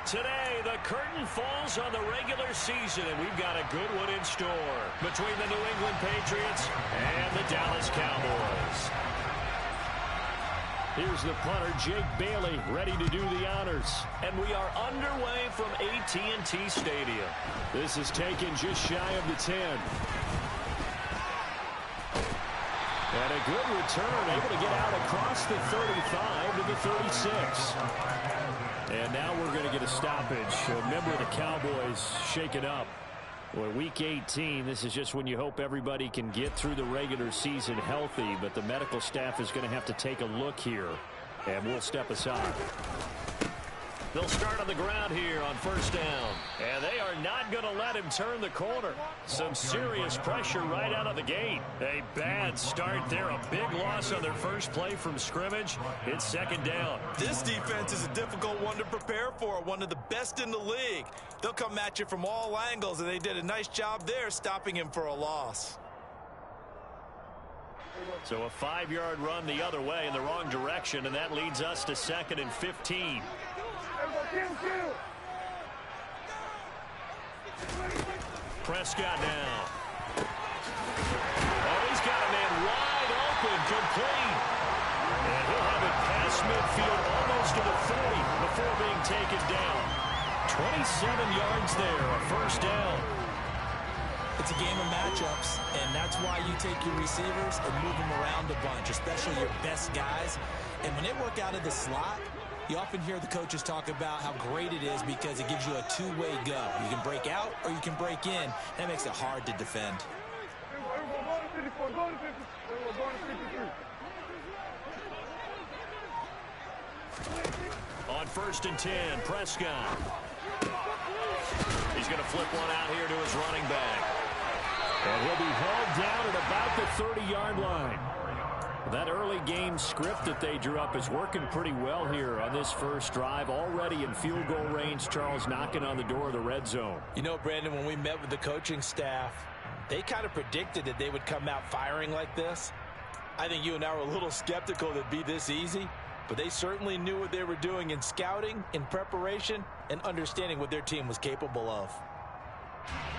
Today, the curtain falls on the regular season, and we've got a good one in store between the New England Patriots and the Dallas Cowboys. Here's the punter, Jake Bailey, ready to do the honors. And we are underway from AT&T Stadium. This is taken just shy of the 10. And a good return, able to get out across the 35 to the 36. And now we're going to get a stoppage. A member of the Cowboys shaken up. Well, week 18, this is just when you hope everybody can get through the regular season healthy, but the medical staff is going to have to take a look here, and we'll step aside. They'll start on the ground here on first down, and they are not going to let him turn the corner. Some serious pressure right out of the gate. A bad start there, a big loss on their first play from scrimmage. It's second down. This defense is a difficult one to prepare for, one of the best in the league. They'll come at you from all angles, and they did a nice job there stopping him for a loss. So a 5-yard run the other way in the wrong direction, and that leads us to 2nd and 15. Prescott now. Oh, he's got a man wide open, complete. And he'll have it past midfield almost to the 30 before being taken down. 27 yards there, a first down. It's a game of matchups, and that's why you take your receivers and move them around a bunch, especially your best guys. And when they work out of the slot, you often hear the coaches talk about how great it is because it gives you a two-way go. You can break out or you can break in. That makes it hard to defend. On 1st and 10, Prescott. He's going to flip one out here to his running back. And he'll be held down at about the 30-yard line. That early game script that they drew up is working pretty well here on this first drive. Already in field goal range, Charles knocking on the door of the red zone. You know, Brandon, when we met with the coaching staff, they kind of predicted that they would come out firing like this. I think you and I were a little skeptical that it'd be this easy, but they certainly knew what they were doing in scouting, in preparation, and understanding what their team was capable of.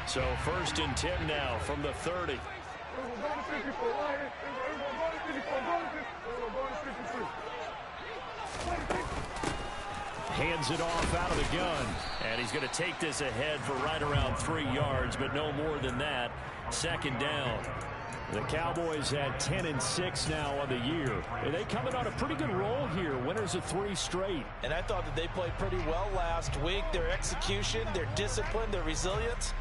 So 1st and 10 now from the 30. Hands it off out of the gun. And he's going to take this ahead for right around 3 yards, but no more than that. Second down. The Cowboys at 10-6 now on the year. And they coming on a pretty good roll here. Winners of 3 straight. And I thought that they played pretty well last week. Their execution, their discipline, their resilience,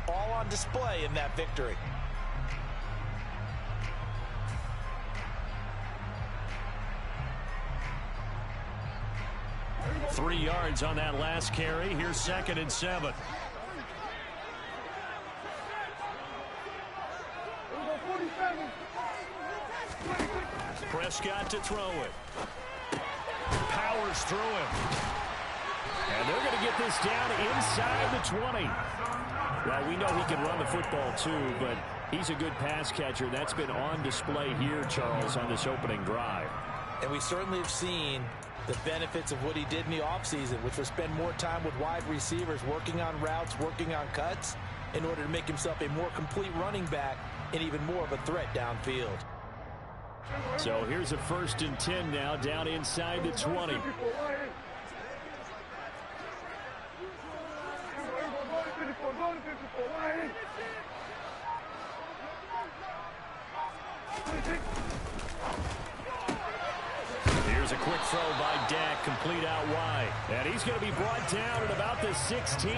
all on display in that victory. Three yards on that last carry. Here's 2nd and 7. Prescott to throw it. Powers through him. And they're going to get this down inside the 20. Well, we know he can run the football too, but he's a good pass catcher. That's been on display here, Charles, on this opening drive. And we certainly have seen the benefits of what he did in the offseason, which was spend more time with wide receivers, working on routes, working on cuts, in order to make himself a more complete running back and even more of a threat downfield. So here's a 1st and 10 now, down inside the 20. Here's a quick throw by Dak, complete out wide. And he's going to be brought down at about the 16.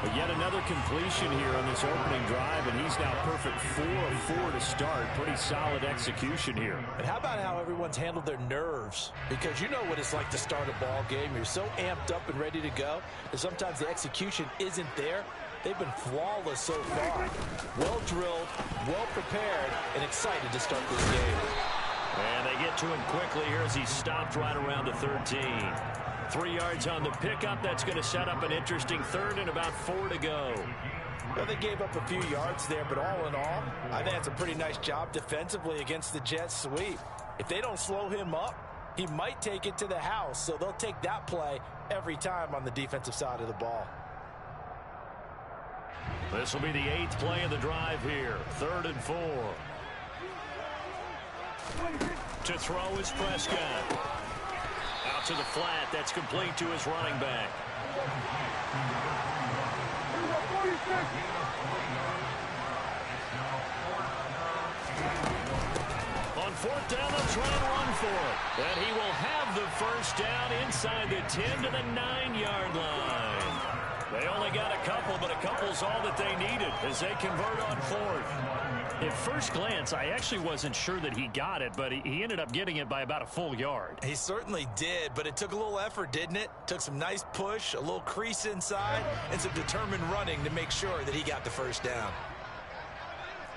But yet another completion here on this opening drive, and he's now perfect 4 of 4 to start. Pretty solid execution here. And how about how everyone's handled their nerves? Because you know what it's like to start a ball game. You're so amped up and ready to go, and sometimes the execution isn't there. They've been flawless so far. Well drilled, well prepared, and excited to start this game. And they get to him quickly here as he's stopped right around the 13. 3 yards on the pickup. That's going to set up an interesting 3rd and about 4 to go. Well, they gave up a few yards there, but all in all, I think that's a pretty nice job defensively against the Jets sweep. If they don't slow him up, he might take it to the house, so they'll take that play every time on the defensive side of the ball. This will be the 8th play of the drive here. 3rd and 4. To throw is Prescott. Out to the flat. That's complete to his running back. On 4th down, they'll try and run for it. And he will have the first down inside the 10 to the 9-yard line. They only got a couple, but a couple's all that they needed as they convert on 4th. At first glance, I actually wasn't sure that he got it, but he ended up getting it by about a full yard. He certainly did, but it took a little effort, didn't it? Took some nice push, a little crease inside, and some determined running to make sure that he got the first down.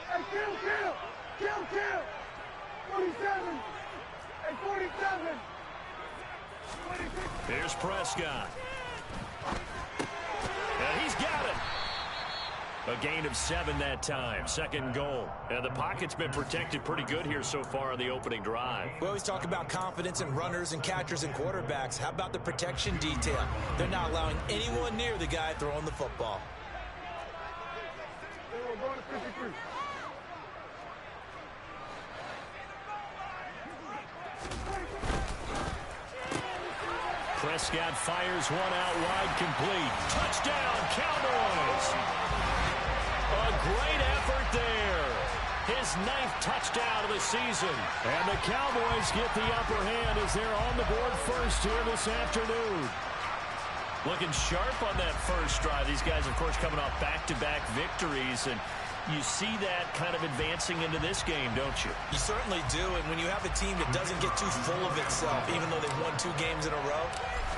Hey, kill! 47 and 47. 26. Here's Prescott. And he's got it. A gain of 7 that time. 2nd goal. And the pocket's been protected pretty good here so far on the opening drive. We always talk about confidence in runners and catchers and quarterbacks. How about the protection detail? They're not allowing anyone near the guy throwing the football. We're going to 53. Prescott fires one out wide, complete. Touchdown, Cowboys! A great effort there. His 9th touchdown of the season. And the Cowboys get the upper hand as they're on the board first here this afternoon. Looking sharp on that first drive. These guys, of course, coming off back-to-back victories, and you see that kind of advancing into this game, don't you? You certainly do, and when you have a team that doesn't get too full of itself, even though they've won 2 games in a row,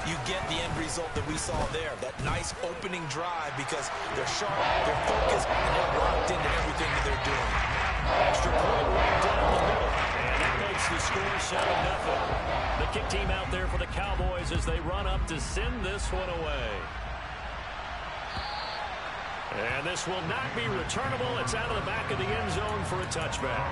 you get the end result that we saw there, that nice opening drive, because they're sharp, they're focused, and they're locked into everything that they're doing. Extra point right down the middle, and that makes the score 7-0. The kick team out there for the Cowboys as they run up to send this one away. And this will not be returnable. It's out of the back of the end zone for a touchback.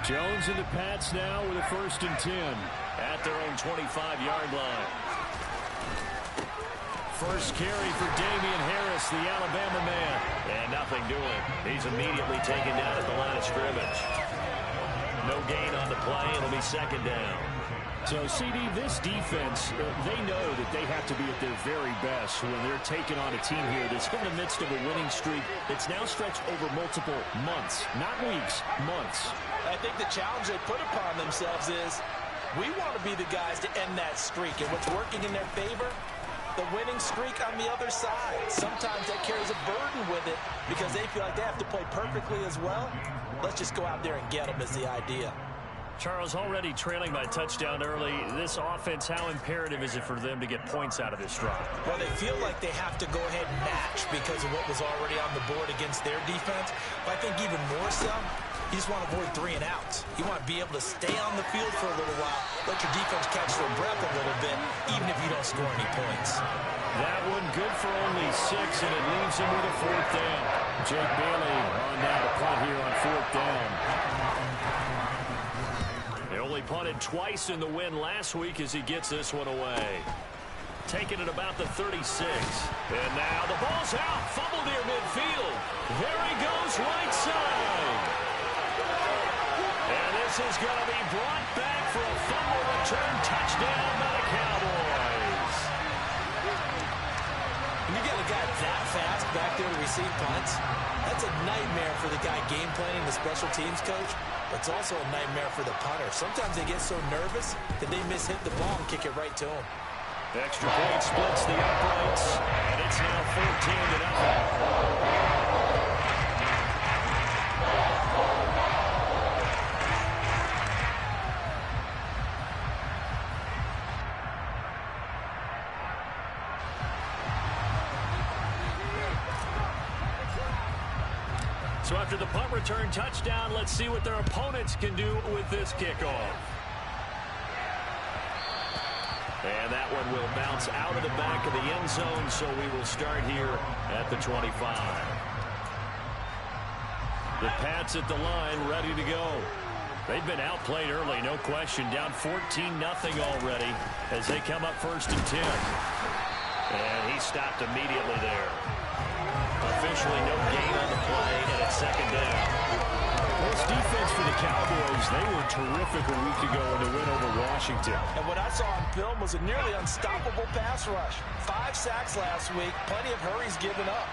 Jones and the Pats now with a 1st and 10 at their own 25-yard line. First carry for Damian Harris, the Alabama man. And nothing doing. He's immediately taken down at the line of scrimmage. No gain on the play. It'll be 2nd down. So, CD, this defense, they know that they have to be at their very best when they're taking on a team here that's in the midst of a winning streak that's now stretched over multiple months, not weeks, months. I think the challenge they put upon themselves is we want to be the guys to end that streak. And what's working in their favor? The winning streak on the other side. Sometimes that carries a burden with it because they feel like they have to play perfectly as well. Let's just go out there and get them is the idea. Charles, already trailing by touchdown early. This offense, how imperative is it for them to get points out of this drive? Well, they feel like they have to go ahead and match because of what was already on the board against their defense. But I think even more so, you just want to avoid 3 and outs. You want to be able to stay on the field for a little while, let your defense catch their breath a little bit, even if you don't score any points. That one good for only 6, and it leaves him with a 4th down. Jake Bailey on down to punt here on 4th down. They only punted twice in the win last week as he gets this one away. Taking it about the 36. And now the ball's out. Fumble near midfield. There he goes right side. And this is going to be brought back for a fumble return touchdown by the Cowboys. When you got a guy that fast back there to receive punts, that's a nightmare for the guy game planning, the special teams coach. But it's also a nightmare for the punter. Sometimes they get so nervous that they miss-hit the ball and kick it right to him. Extra point splits the uprights, and it's now 14-0. So after the punt return touchdown, let's see what their opponents can do with this kickoff. And that one will bounce out of the back of the end zone, so we will start here at the 25. The Pats at the line, ready to go. They've been outplayed early, no question. Down 14-0 already as they come up 1st and 10. And he stopped immediately there. Officially no gain on the play, and it's 2nd down. This defense for the Cowboys, they were terrific a week ago in the win over Washington. And what I saw on film was a nearly unstoppable pass rush. 5 sacks last week, plenty of hurries given up.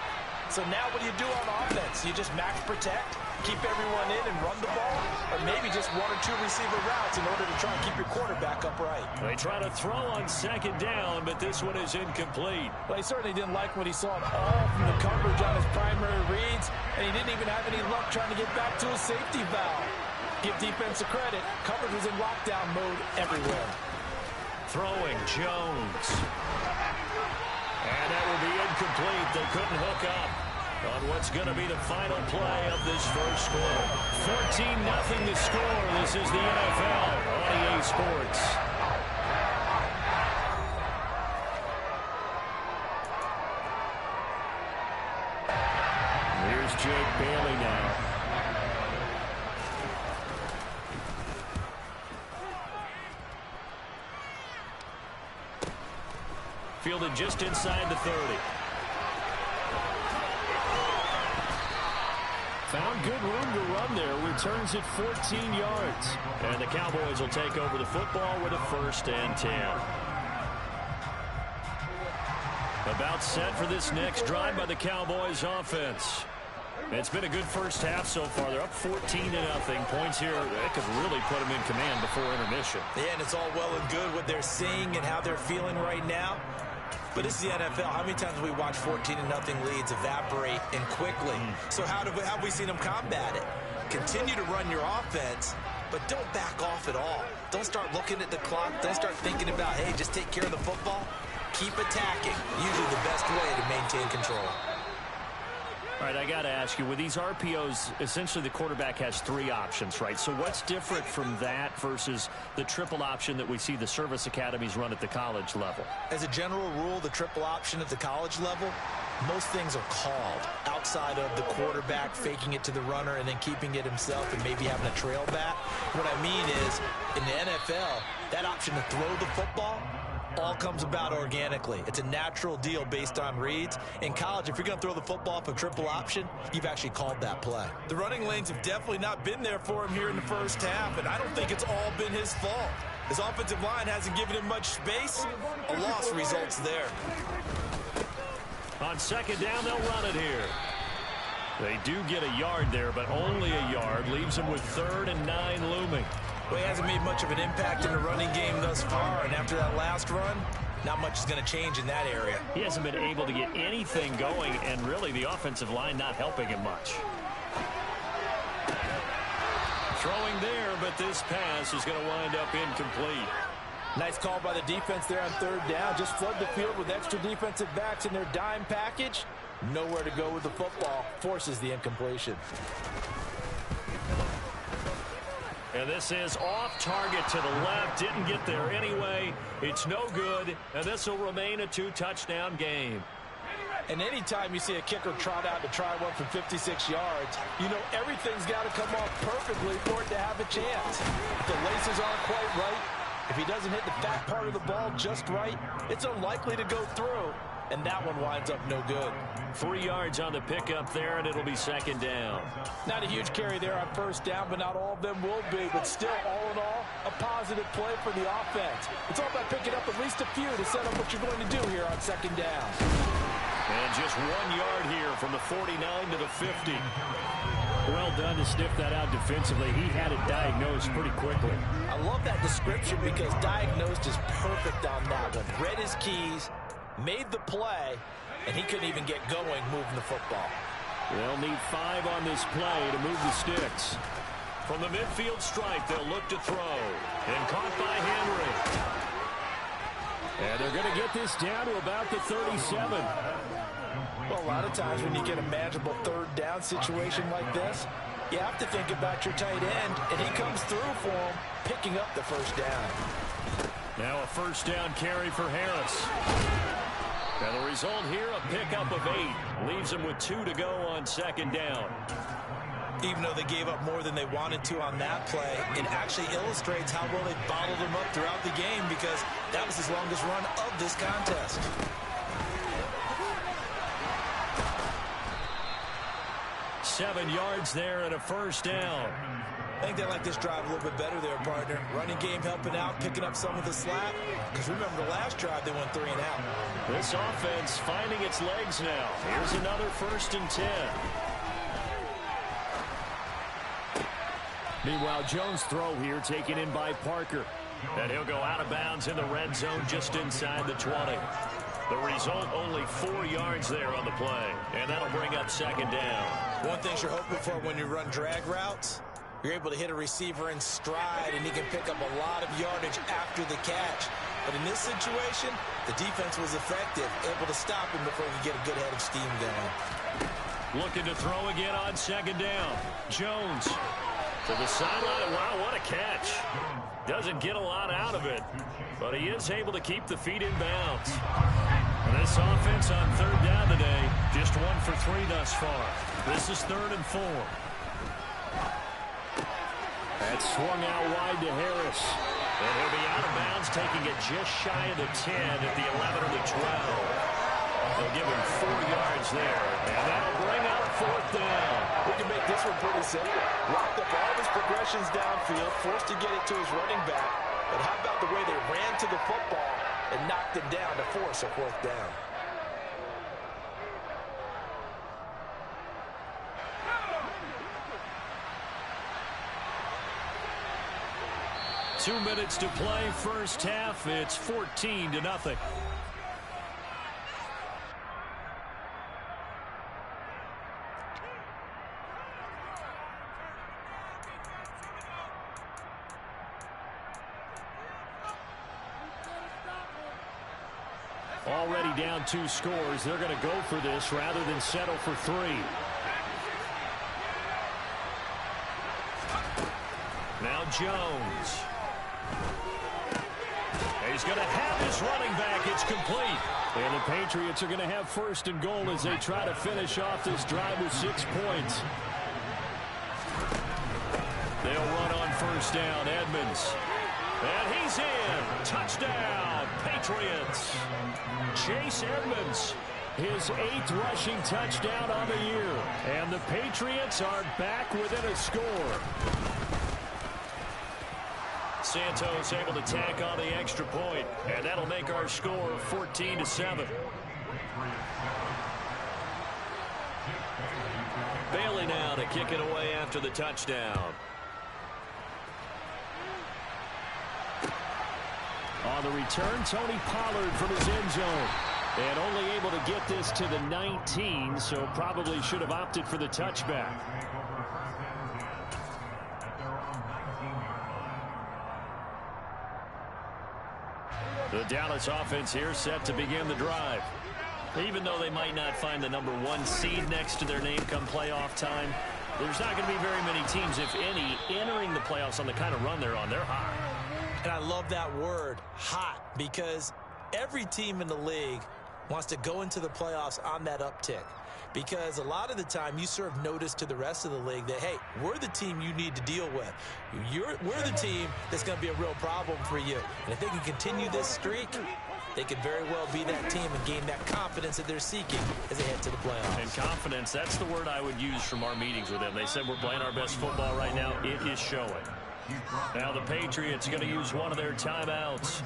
So now what do you do on offense? You just max protect, keep everyone in and run the ball, or maybe just 1 or 2 receiver routes in order to try and keep your quarterback upright. They try to throw on 2nd down, but this one is incomplete. Well, he certainly didn't like what he saw at all from the coverage on his primary reads, and he didn't even have any luck trying to get back to his safety valve. Give defense a credit. Coverage was in lockdown mode everywhere. Throwing Jones. And that will be incomplete. They couldn't hook up on what's going to be the final play of this first quarter. 14-0 the score. This is the NFL on EA Sports. Here's Jake Bailey now. Fielded just inside the 30. Found good room to run there. Returns it 14 yards. And the Cowboys will take over the football with a 1st and 10. About set for this next drive by the Cowboys offense. It's been a good first half so far. They're up 14-0. Points here that could really put them in command before intermission. Yeah, and it's all well and good what they're seeing and how they're feeling right now. But this is the NFL. How many times have we watched 14-0 leads evaporate and quickly? So how have we seen them combat it? Continue to run your offense, but don't back off at all. Don't start looking at the clock. Don't start thinking about, hey, just take care of the football. Keep attacking. Usually the best way to maintain control. All right, I got to ask you, with these RPOs, essentially the quarterback has 3 options, right? So what's different from that versus the triple option that we see the service academies run at the college level? As a general rule, the triple option at the college level, most things are called outside of the quarterback faking it to the runner and then keeping it himself and maybe having a trail back. What I mean is, in the NFL, that option to throw the football all comes about organically. It's a natural deal based on reads. In college, if you're going to throw the football off a triple option, you've actually called that play. The running lanes have definitely not been there for him here in the first half, and I don't think it's all been his fault. His offensive line hasn't given him much space. A loss results there. On 2nd down, they'll run it here. They do get a yard there, but only a yard. Leaves him with 3rd and 9 looming. Well, he hasn't made much of an impact in the running game thus far, and after that last run, not much is going to change in that area. He hasn't been able to get anything going, and really the offensive line not helping him much. Throwing there, but this pass is going to wind up incomplete. Nice call by the defense there on 3rd down. Just flood the field with extra defensive backs in their dime package. Nowhere to go with the football. Forces the incompletion. And this is off target to the left. Didn't get there anyway. It's no good. And this will remain a 2-touchdown game. And anytime you see a kicker trot out to try one from 56 yards, you know everything's got to come off perfectly for it to have a chance. If the laces aren't quite right, if he doesn't hit the fat part of the ball just right, it's unlikely to go through. And that one winds up no good. 3 yards on the pickup there, and it'll be 2nd down. Not a huge carry there on 1st down, but not all of them will be. But still, all in all, a positive play for the offense. It's all about picking up at least a few to set up what you're going to do here on 2nd down. And just 1 yard here from the 49 to the 50. Well done to sniff that out defensively. He had it diagnosed pretty quickly. I love that description because diagnosed is perfect on that one. Read his keys, made the play, and he couldn't even get going moving the football. They'll need 5 on this play to move the sticks. From the midfield stripe, they'll look to throw. And caught by Henry. And they're going to get this down to about the 37. Well, a lot of times when you get a manageable 3rd down situation like this, you have to think about your tight end, and he comes through for him, picking up the 1st down. Now a first down carry for Harris. And the result here, a pickup of 8. Leaves them with 2 to go on second down. Even though they gave up more than they wanted to on that play, it actually illustrates how well they bottled them up throughout the game, because that was his longest run of this contest. Seven yards there and a first down. I think they like this drive a little bit better there, partner. Running game helping out, picking up some of the slack. Because remember, the last drive, they went 3 and out. This offense finding its legs now. Here's another 1st and 10. Meanwhile, Jones' throw here taken in by Parker. And he'll go out of bounds in the red zone just inside the 20. The result, only 4 yards there on the play. And that'll bring up second down. One thing you're hoping for when you run drag routes, you're able to hit a receiver in stride, and he can pick up a lot of yardage after the catch. But in this situation, the defense was effective, able to stop him before he could get a good head of steam going. Looking to throw again on second down. Jones to the sideline. Wow, what a catch. Doesn't get a lot out of it, but he is able to keep the feet in bounds. And this offense on third down today, just 1 for 3 thus far. This is 3rd and 4. That's swung out wide to Harris. And he'll be out of bounds, taking it just shy of the 10 at the 11 or the 12. They'll give him 4 yards there, and that'll bring up 4th down. We can make this one pretty simple. Locked up all of his progressions downfield, forced to get it to his running back. But how about the way they ran to the football and knocked him down to force a 4th down? Two minutes to play, first half. It's 14-0. Already down 2 scores. They're going to go for this rather than settle for 3. Now Jones. He's going to have his running back. It's complete. And the Patriots are going to have 1st and goal as they try to finish off this drive with 6 points. They'll run on 1st down. Edmonds. And he's in. Touchdown, Patriots. Chase Edmonds, his 8th rushing touchdown on the year. And the Patriots are back within a score. Santos able to tack on the extra point, and that'll make our score 14-7. Bailey now to kick it away after the touchdown. On the return, Tony Pollard from his end zone. And only able to get this to the 19, so probably should have opted for the touchback. The Dallas offense here set to begin the drive. Even though they might not find the number 1 seed next to their name come playoff time, there's not going to be very many teams, if any, entering the playoffs on the kind of run they're on. They're hot. And I love that word, hot, because every team in the league wants to go into the playoffs on that uptick. Because a lot of the time you serve notice to the rest of the league that, hey, we're the team you need to deal with. We're the team that's going to be a real problem for you. And if they can continue this streak, they could very well be that team and gain that confidence that they're seeking as they head to the playoffs. And confidence, that's the word I would use from our meetings with them. They said we're playing our best football right now. It is showing. Now the Patriots are going to use one of their timeouts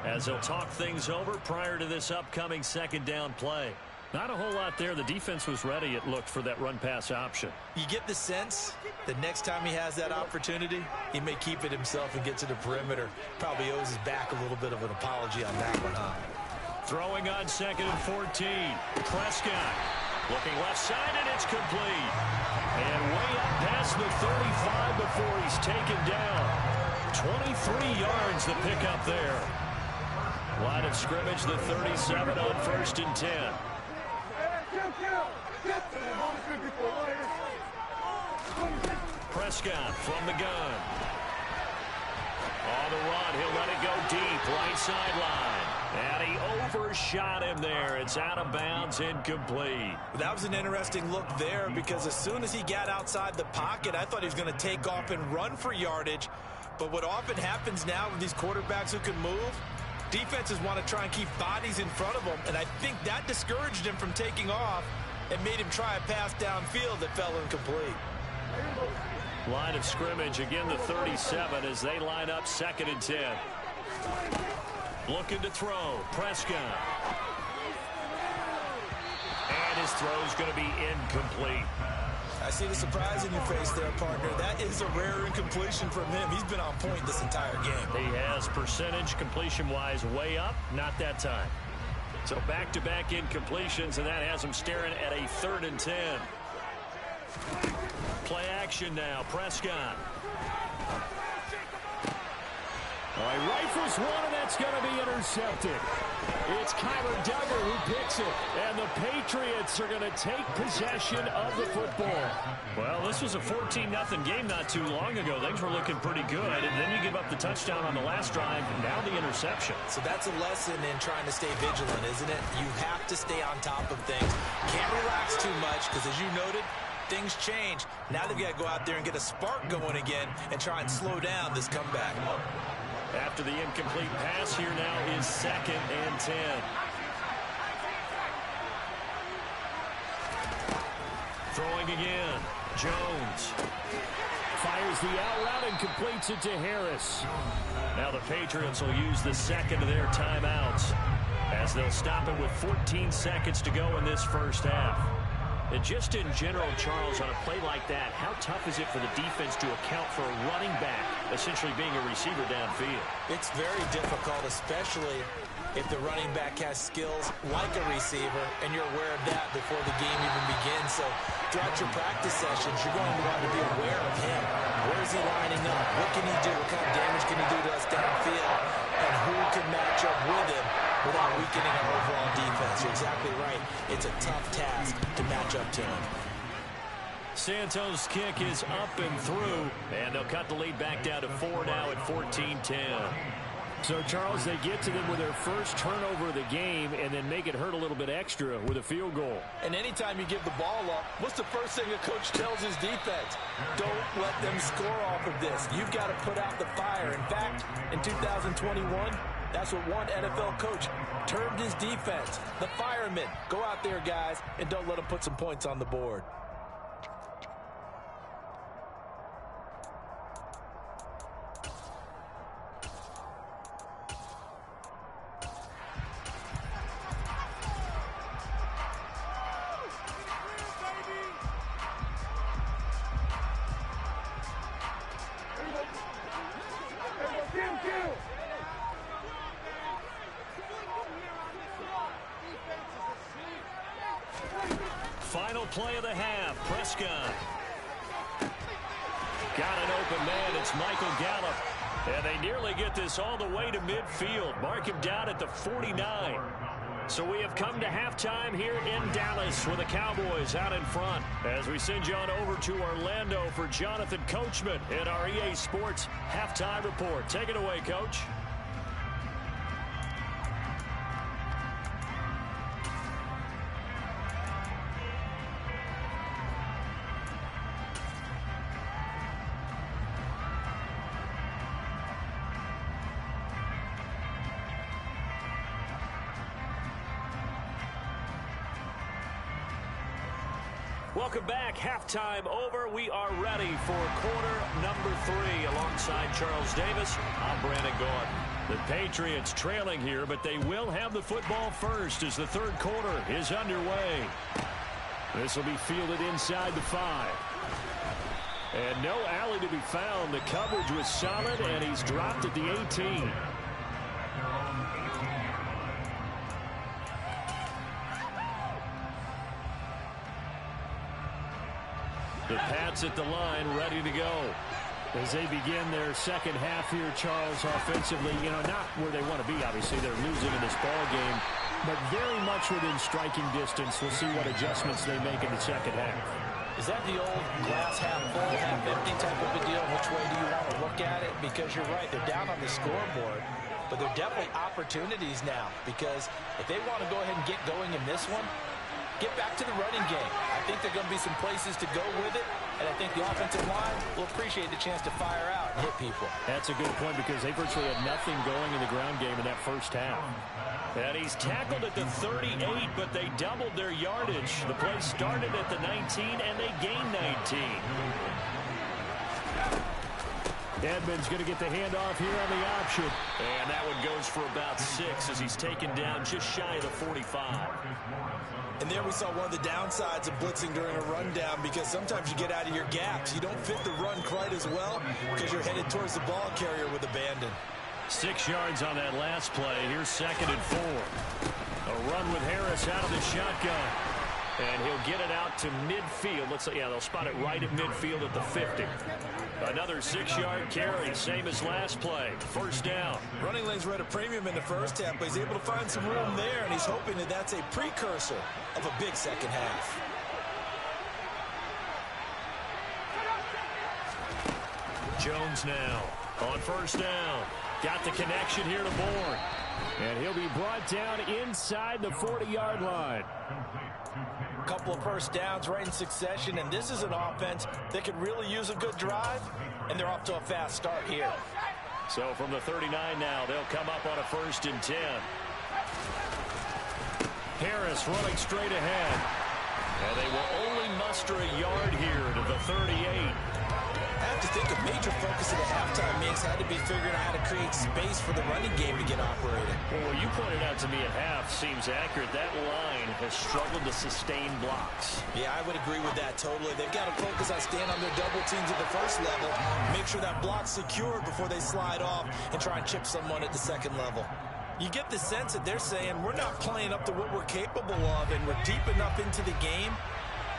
as they'll talk things over prior to this upcoming 2nd down play. Not a whole lot there. The defense was ready, it looked, for that run-pass option. You get the sense that next time he has that opportunity, he may keep it himself and get to the perimeter. Probably owes his back a little bit of an apology on that one, huh? Throwing on 2nd and 14. Prescott looking left side, and it's complete. And way up past the 35 before he's taken down. 23 yards the pickup there. Line of scrimmage, the 37 on 1st and 10. Prescott from the gun. On the run, he'll let it go deep, right sideline. And he overshot him there. It's out of bounds, incomplete. That was an interesting look there because as soon as he got outside the pocket, I thought he was going to take off and run for yardage. But what often happens now with these quarterbacks who can move, defenses want to try and keep bodies in front of them, and I think that discouraged him from taking off and made him try a pass downfield that fell incomplete. Line of scrimmage, again the 37 as they line up 2nd and 10. Looking to throw, Prescott. And his throw's going to be incomplete. I see the surprise in your face there, partner. That is a rare incompletion from him. He's been on point this entire game. He has percentage completion-wise way up, not that time. So back-to-back incompletions, and that has him staring at a 3rd and 10. Play action now, Prescott. All right, rifles one, and that's going to be intercepted. It's Kyler Duggar who picks it, and the Patriots are going to take possession of the football. Well, this was a 14-0 game not too long ago. Things were looking pretty good, and then you give up the touchdown on the last drive, and now the interception. So that's a lesson in trying to stay vigilant, isn't it? You have to stay on top of things. Can't relax too much because, as you noted, things change. Now they've got to go out there and get a spark going again and try and slow down this comeback. After the incomplete pass, here now is 2nd and 10. Throwing again. Jones Fires the out route and completes it to Harris. Now the Patriots will use the 2nd of their timeouts as they'll stop it with 14 seconds to go in this first half. And just in general, Charles, on a play like that, how tough is it for the defense to account for a running back essentially being a receiver downfield? It's very difficult, especially if the running back has skills like a receiver, and you're aware of that before the game even begins. So throughout your practice sessions, you're going to want to be aware of him. Where is he lining up? What can he do? What kind of damage can he do to us downfield? And who can match up with him without weakening our overall defense? You're exactly right. It's a tough task to match up to him. Santos' kick is up and through, and they'll cut the lead back down to 4 now at 14-10. So, Charles, they get to them with their first turnover of the game and then make it hurt a little bit extra with a field goal. And anytime you give the ball up, what's the first thing a coach tells his defense? Don't let them score off of this. You've got to put out the fire. In fact, in 2021, that's what one NFL coach termed his defense, the firemen. Go out there, guys, and don't let them put some points on the board. Final play of the half, Prescott. Got an open man, it's Michael Gallup. And they nearly get this all the way to midfield. Mark him down at the 49. So we have come to halftime here in Dallas with the Cowboys out in front. As we send you on over to Orlando for Jonathan Coachman in our EA Sports Halftime Report. Take it away, Coach. Welcome back. Halftime over. We are ready for quarter number 3 alongside Charles Davis. I'm Brandon Gordon. The Patriots trailing here, but they will have the football first as the third quarter is underway. This will be fielded inside the 5. And no alley to be found. The coverage was solid, and he's dropped at the 18. The Pats at the line, ready to go. As they begin their second half here, Charles, offensively, not where they want to be. Obviously, they're losing in this ball game, but very much within striking distance. We'll see what adjustments they make in the second half. Is that the old glass half full, half empty type of a deal? Which way do you want to look look at it, because you're right, they're down on the scoreboard, but they're definitely opportunities now, because if they want to go ahead and get going in this one, get back to the running game. I think there are going to be some places to go with it, and I think the offensive line will appreciate the chance to fire out and hit people. That's a good point, because they virtually had nothing going in the ground game in that first half. And he's tackled at the 38, but they doubled their yardage. The play started at the 19, and they gained 19. Edmonds going to get the handoff here on the option. And that one goes for about 6 as he's taken down just shy of the 45. And there we saw one of the downsides of blitzing during a rundown, because sometimes you get out of your gaps. You don't fit the run quite as well because you're headed towards the ball carrier with abandon. 6 yards on that last play. Here's 2nd and 4. A run with Harris out of the shotgun. And he'll get it out to midfield. They'll spot it right at midfield at the 50. Another 6-yard carry, same as last play. First down. Running lanes were at a premium in the first half, but he's able to find some room there, and he's hoping that that's a precursor of a big second half. Jones now on first down. Got the connection here to Bourne. And he'll be brought down inside the 40-yard line. A couple of first downs right in succession, and this is an offense that could really use a good drive, and they're off to a fast start here. So from the 39 now, they'll come up on a 1st and 10. Harris running straight ahead. And they will only muster a yard here to the 38. I have to think a major focus of the halftime mix had to be figuring out how to create space for the running game to get operating. Well, what you pointed out to me at half seems accurate. That line has struggled to sustain blocks. Yeah, I would agree with that totally. They've got to focus on staying on their double teams at the first level, make sure that block's secured before they slide off and try and chip someone at the second level. You get the sense that they're saying we're not playing up to what we're capable of, and we're deep enough into the game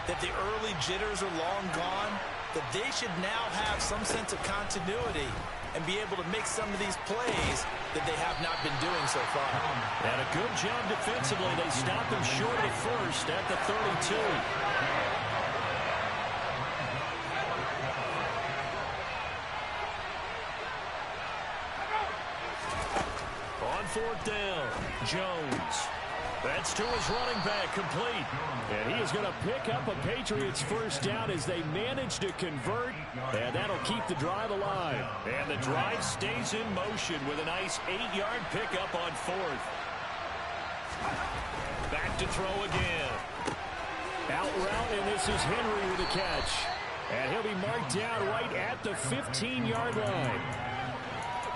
that the early jitters are long gone, that they should now have some sense of continuity and be able to make some of these plays that they have not been doing so far. And a good job defensively. They stopped them short of the first at the 32. On 4th down, Jones. That's to his running back, complete. And he is going to pick up a Patriots first down as they manage to convert, and that'll keep the drive alive. And the drive stays in motion with a nice 8-yard pickup on 4th. Back to throw again. Out route, and this is Henry with a catch. And he'll be marked down right at the 15-yard line.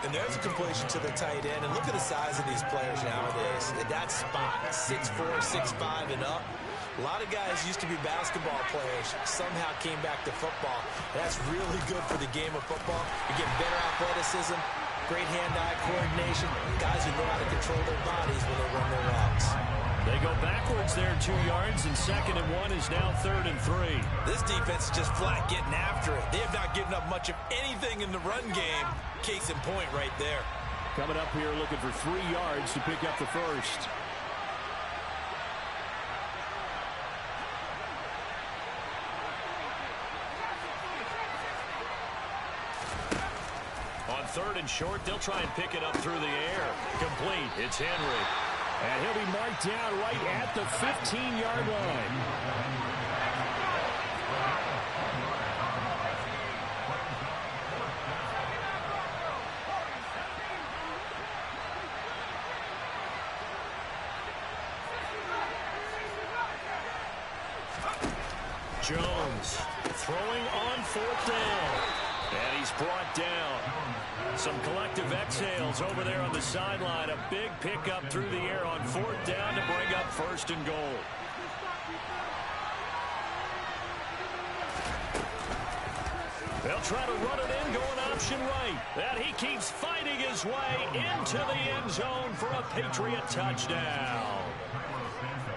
And there's a completion to the tight end. And look at the size of these players nowadays. At that spot, 6'4", 6'5", and up. A lot of guys used to be basketball players, somehow came back to football. And that's really good for the game of football. You get better athleticism, great hand-eye coordination. Guys who know how to control their bodies when they run their routes. They go backwards there 2 yards, and 2nd and 1 is now 3rd and 3. This defense is just flat getting after it. They have not given up much of anything in the run game. Case in point right there. Coming up here looking for 3 yards to pick up the first. On 3rd and short, they'll try and pick it up through the air. Complete. It's Henry. And he'll be marked down right at the 15-yard line. Jones throwing on 4th down. And he's brought down. Some collective exhales over there on the sideline. A big pickup through the air on 4th down to bring up 1st and goal. They'll try to run it in, going option right. And he keeps fighting his way into the end zone for a Patriot touchdown.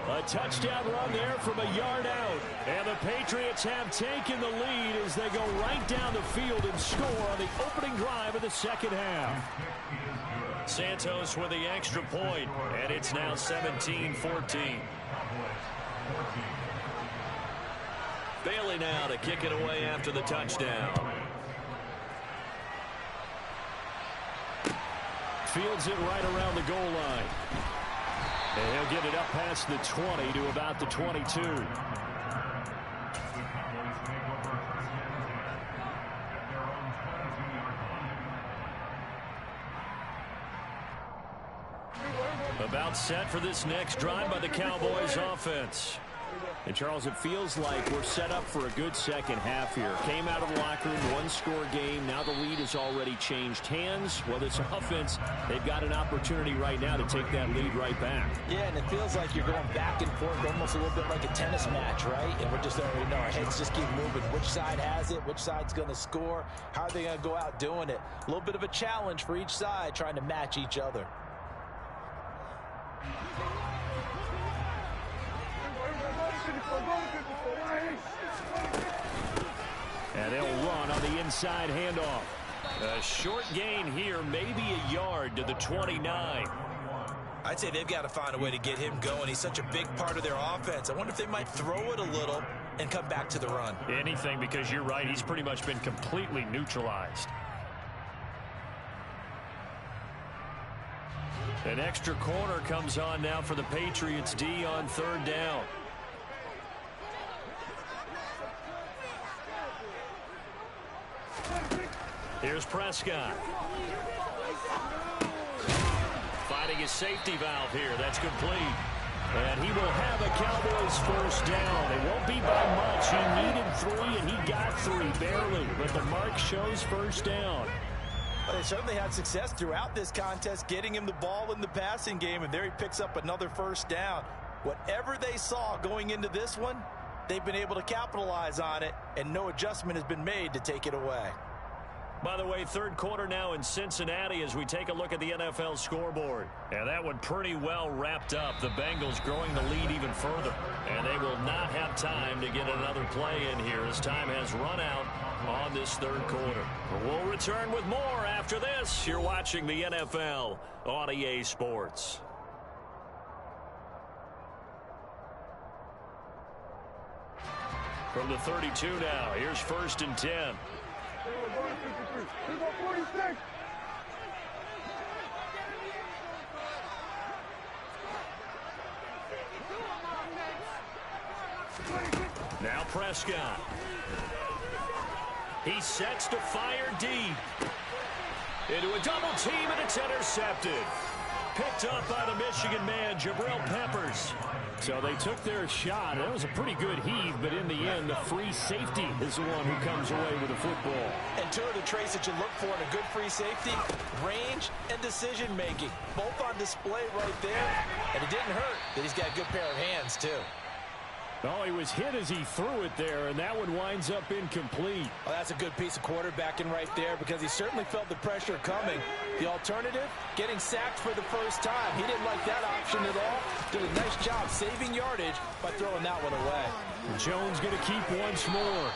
A touchdown run there from a yard out. And the Patriots have taken the lead as they go right down the field and score on the opening drive of the second half. Santos with the extra point, and it's now 17-14. Bailey now to kick it away after the touchdown. fields it right around the goal line. And he'll get it up past the 20 to about the 22. About set for this next drive by the Cowboys offense. And, Charles, it feels like we're set up for a good second half here. Came out of the locker room, one-score game. Now the lead has already changed hands. Well, this offense, they've got an opportunity right now to take that lead right back. Yeah, and it feels like you're going back and forth, almost a little bit like a tennis match, right? And we're just already know our heads just keep moving. Which side has it? Which side's going to score? How are they going to go out doing it? A little bit of a challenge for each side, trying to match each other. And they'll run on the inside handoff. A short gain here, maybe a yard to the 29. I'd say they've got to find a way to get him going. He's such a big part of their offense. I wonder if they might throw it a little and come back to the run. Anything, because you're right. He's pretty much been completely neutralized. An extra corner comes on now for the Patriots D on third down. Here's Prescott. Finding his safety valve here. That's complete. And he will have a Cowboys first down. It won't be by much. He needed 3, and he got 3, barely. But the mark shows first down. Well, they certainly had success throughout this contest, getting him the ball in the passing game, and there he picks up another first down. Whatever they saw going into this one, they've been able to capitalize on it, and no adjustment has been made to take it away. By the way, third quarter now in Cincinnati as we take a look at the NFL scoreboard. And that one pretty well wrapped up. The Bengals growing the lead even further. And they will not have time to get another play in here as time has run out on this third quarter. We'll return with more after this. You're watching the NFL on EA Sports. From the 32 now, here's 1st and 10. Now Prescott. He sets to fire deep. Into a double team, and it's intercepted. Picked up by the Michigan man, Jabril Peppers. So they took their shot. That was a pretty good heave, but in the end, the free safety is the one who comes away with the football. And two of the traits that you look for in a good free safety, range and decision-making. Both on display right there. And it didn't hurt that he's got a good pair of hands, too. Oh, he was hit as he threw it there, and that one winds up incomplete. Well, that's a good piece of quarterbacking right there because he certainly felt the pressure coming. The alternative, getting sacked for the first time. He didn't like that option at all. Did a nice job saving yardage by throwing that one away. Jones going to keep once more.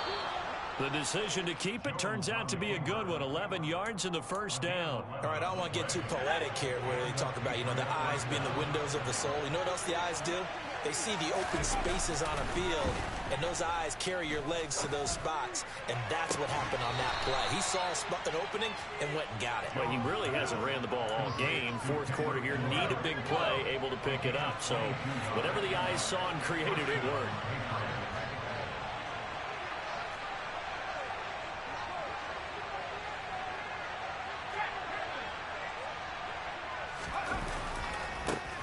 The decision to keep it turns out to be a good one. 11 yards in the first down. All right, I don't want to get too poetic here where they talk about, the eyes being the windows of the soul. You know what else the eyes do? They see the open spaces on a field, and those eyes carry your legs to those spots, and that's what happened on that play. He saw an opening and went and got it. Well, he really hasn't ran the ball all game. Fourth quarter here, need a big play, able to pick it up. So whatever the eyes saw and created, it worked.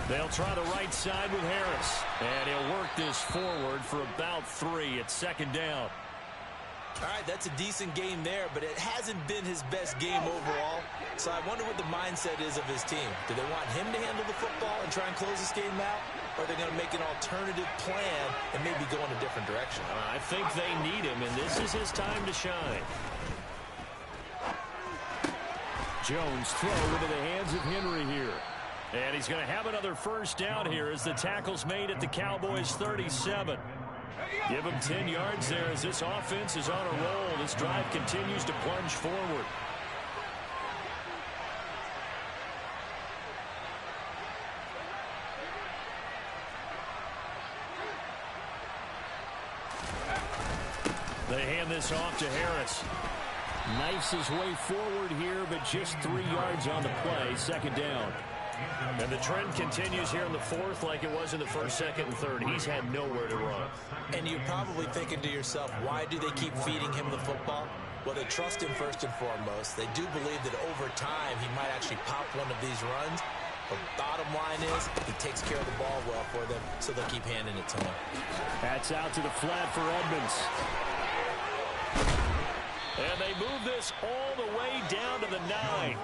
They'll try the right side with Harris. And he'll work this forward for about 3 at second down. All right, that's a decent game there, but it hasn't been his best game overall. So I wonder what the mindset is of his team. Do they want him to handle the football and try and close this game out? Or are they going to make an alternative plan and maybe go in a different direction? I think they need him, and this is his time to shine. Jones throw into the hands of Henry here. And he's going to have another first down here as the tackle's made at the Cowboys' 37. Give him 10 yards there as this offense is on a roll. This drive continues to plunge forward. They hand this off to Harris. Knifes his way forward here, but just 3 yards on the play. Second down. And the trend continues here in the fourth like it was in the first, second, and third. He's had nowhere to run. And you're probably thinking to yourself, why do they keep feeding him the football? Well, they trust him first and foremost. They do believe that over time he might actually pop one of these runs. But bottom line is he takes care of the ball well for them, so they'll keep handing it to him. That's out to the flat for Edmonds. And they move this all the way down to the 9.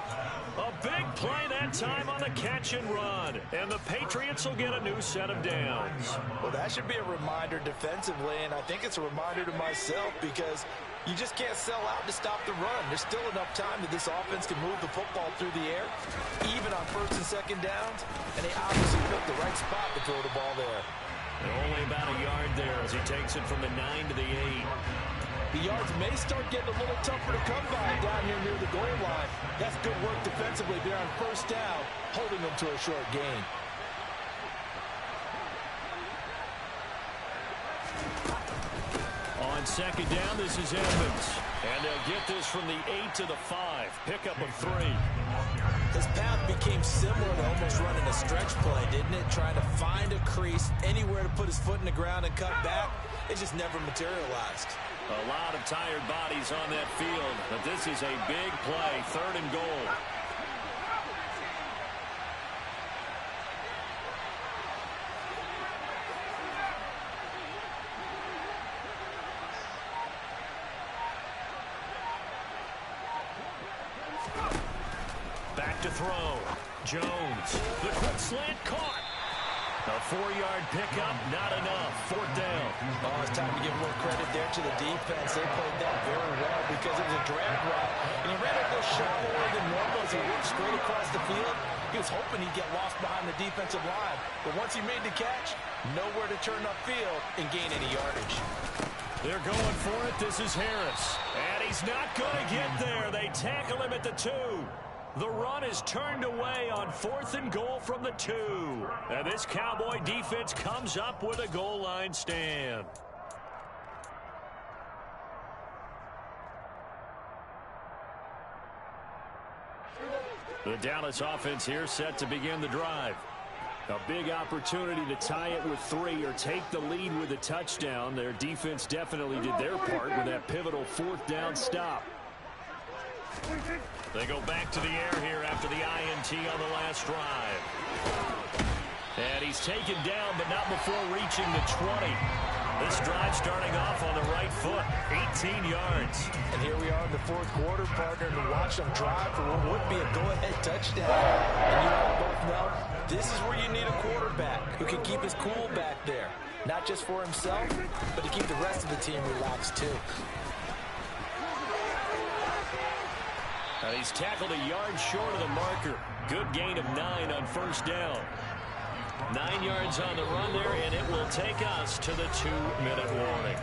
A big play that time on the catch and run. And the Patriots will get a new set of downs. Well, that should be a reminder defensively, and I think it's a reminder to myself because you just can't sell out to stop the run. There's still enough time that this offense can move the football through the air, even on first and second downs, and they obviously picked the right spot to throw the ball there. And only about a yard there as he takes it from the 9 to the 8. The yards may start getting a little tougher to come by down here near the goal line. That's good work defensively there on first down, holding them to a short gain. On second down, this is Edmonds. And they'll get this from the 8 to the 5. Pickup of 3. His path became similar to almost running a stretch play, didn't it? Trying to find a crease, anywhere to put his foot in the ground and cut back. It just never materialized. A lot of tired bodies on that field, but this is a big play, 3rd and goal. Back to throw. Jones, the quick slant caught. A 4-yard pickup, not enough. 4th down. Oh, it's time to give more credit there to the defense. They played that very well because it was a drag route. And he ran a little shallower than normal as he worked straight across the field. He was hoping he'd get lost behind the defensive line. But once he made the catch, nowhere to turn upfield and gain any yardage. They're going for it. This is Harris. And he's not going to get there. They tackle him at the 2. The run is turned away on 4th and goal from the 2. And this Cowboy defense comes up with a goal line stand. The Dallas offense here set to begin the drive. A big opportunity to tie it with 3 or take the lead with a touchdown. Their defense definitely did their part with that pivotal 4th down stop. They go back to the air here after the INT on the last drive. And he's taken down, but not before reaching the 20. This drive starting off on the right foot, 18 yards. And here we are in the 4th quarter, partner, to watch them drive for what would be a go-ahead touchdown. And you all both know, this is where you need a quarterback who can keep his cool back there. Not just for himself, but to keep the rest of the team relaxed too. And he's tackled a yard short of the marker. Good gain of 9 on first down. 9 yards on the run there, and it will take us to the 2-minute warning.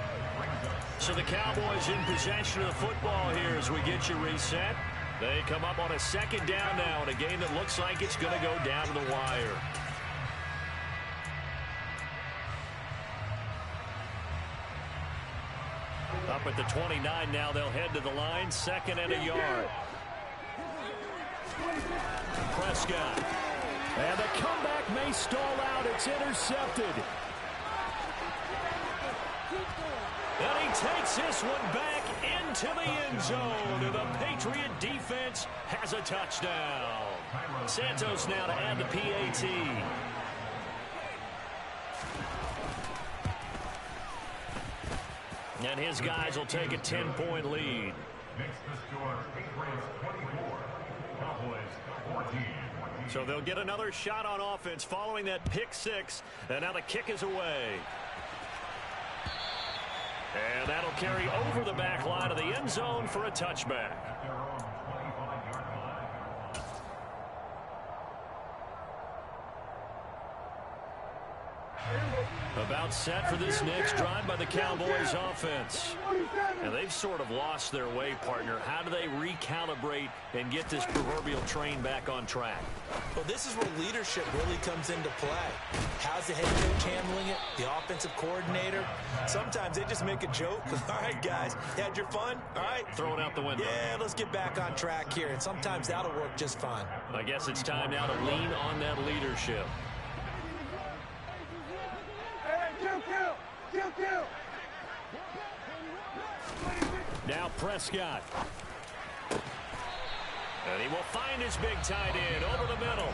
So the Cowboys in possession of the football here as we get you reset. They come up on a second down now in a game that looks like it's going to go down to the wire. Up at the 29 now, they'll head to the line, 2nd and a yard. Prescott. And the comeback may stall out. It's intercepted. And he takes this one back into the end zone. And the Patriot defense has a touchdown. Santos now to add the PAT. And his guys will take a 10-point lead. So they'll get another shot on offense following that pick 6. And now the kick is away. And that'll carry over the back line of the end zone for a touchback. About set for this next drive by the Cowboys offense. And they've sort of lost their way, partner. How do they recalibrate and get this proverbial train back on track? Well, this is where leadership really comes into play. How's the head coach handling it? The offensive coordinator? Sometimes they just make a joke. All right, guys, had your fun? All right. Throw it out the window. Yeah, let's get back on track here. And sometimes that'll work just fine. I guess it's time now to lean on that leadership. Now Prescott. And he will find his big tight end over the middle.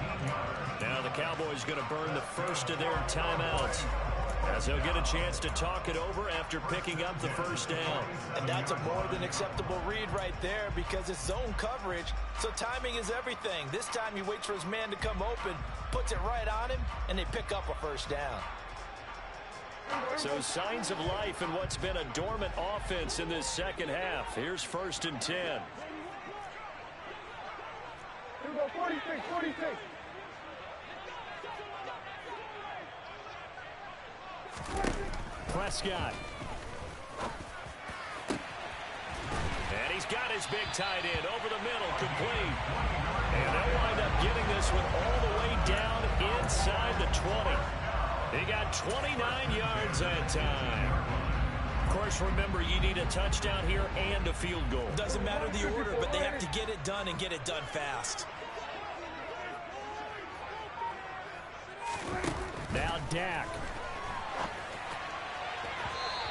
Now the Cowboys going to burn the first of their timeouts, as they'll get a chance to talk it over after picking up the first down. And that's a more than acceptable read right there, because it's zone coverage, so timing is everything. This time he waits for his man to come open, puts it right on him, and they pick up a first down. So signs of life in what's been a dormant offense in this second half. Here's 1st and 10. Here we go, 46. Prescott. And he's got his big tight end over the middle, complete. And they'll wind up getting this one all the way down inside the 20. He got 29 yards that time. Of course, remember, you need a touchdown here and a field goal. Doesn't matter the order, but they have to get it done and get it done fast. Now Dak.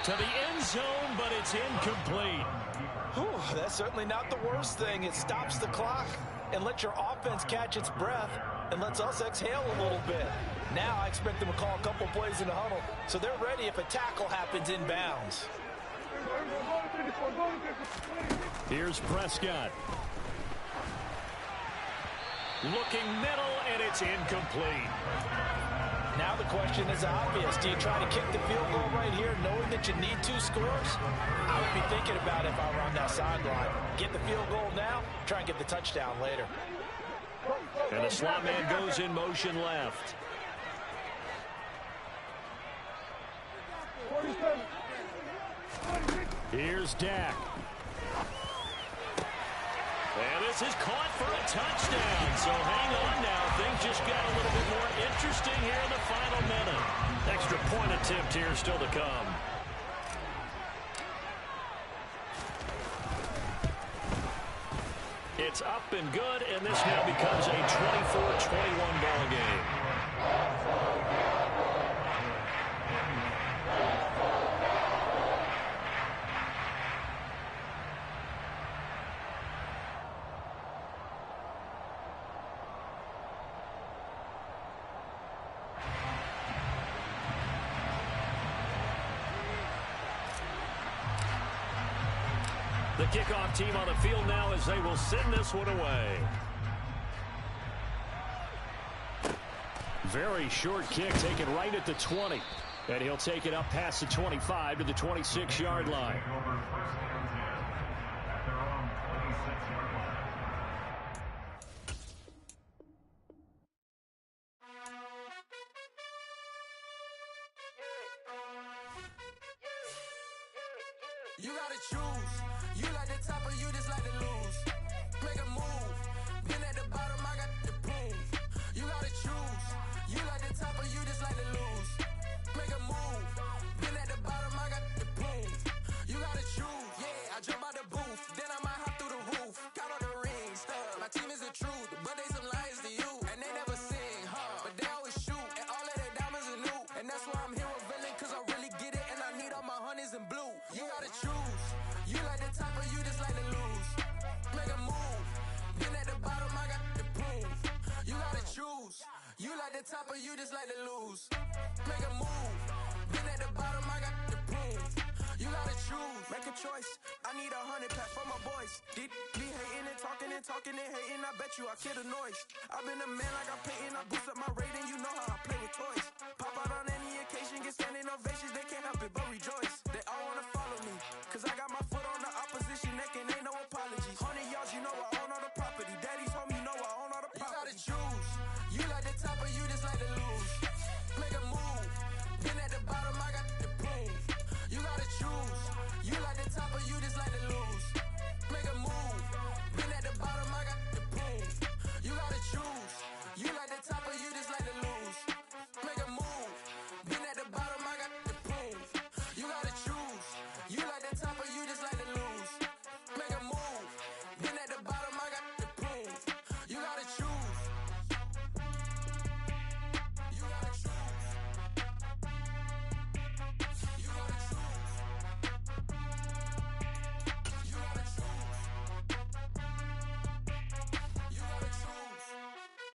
To the end zone, but it's incomplete. Whew, that's certainly not the worst thing. It stops the clock and lets your offense catch its breath and lets us exhale a little bit. Now I expect them to call a couple plays in the huddle, so they're ready if a tackle happens inbounds. Here's Prescott. Looking middle, and it's incomplete. Now the question is obvious. Do you try to kick the field goal right here knowing that you need 2 scores? I would be thinking about it if I were on that sideline. Get the field goal now, try and get the touchdown later. And the slot man goes in motion left. Here's Dak. And this is caught for a touchdown. So hang on now. Things just got a little bit more interesting here in the final minute. Extra point attempt here still to come. It's up and good, and this now becomes a 24-21 ball game. The kickoff team on the field now as they will send this one away. Very short kick taken right at the 20. And he'll take it up past the 25 to the 26-yard line. You gotta choose. You like the top or you just like to lose. Make a move. Been at the bottom, I got the proof. You gotta choose. You like the top or you just like to lose. Make a move. Been at the bottom, I got the proof. You gotta choose. Yeah, I jump out the booth. Then I might hop through the roof. Count on the rings. My team is the truth, but they some liars to you. And they never sing, but they always shoot. And all of their diamonds are new. And that's why I'm here with villain, cause I really get it. And I need all my honeys in blue. You gotta choose. You like the top or you just like to lose. Make a move. Been at the bottom, I got the proof. You gotta choose. You like the top or you just like to lose. Make a move. Been at the bottom, I got the proof. You gotta choose. Make a choice. I need 100 packs for my boys. Be hating and talking and hating. I bet you I kill the noise. I've been a man like I'm Peyton. I boost up my rating. You know how I play with toys. Pop out on any occasion, get standing ovations. They can't help it but rejoice. They all wanna follow me, cause I got my foot on the opposition neck and ain't no apologies. 100 yards, you know I own all the property. Daddy's home, you know I own all the property. You gotta choose. You like the top or you just like to lose. Make a move. Been at the bottom. you just like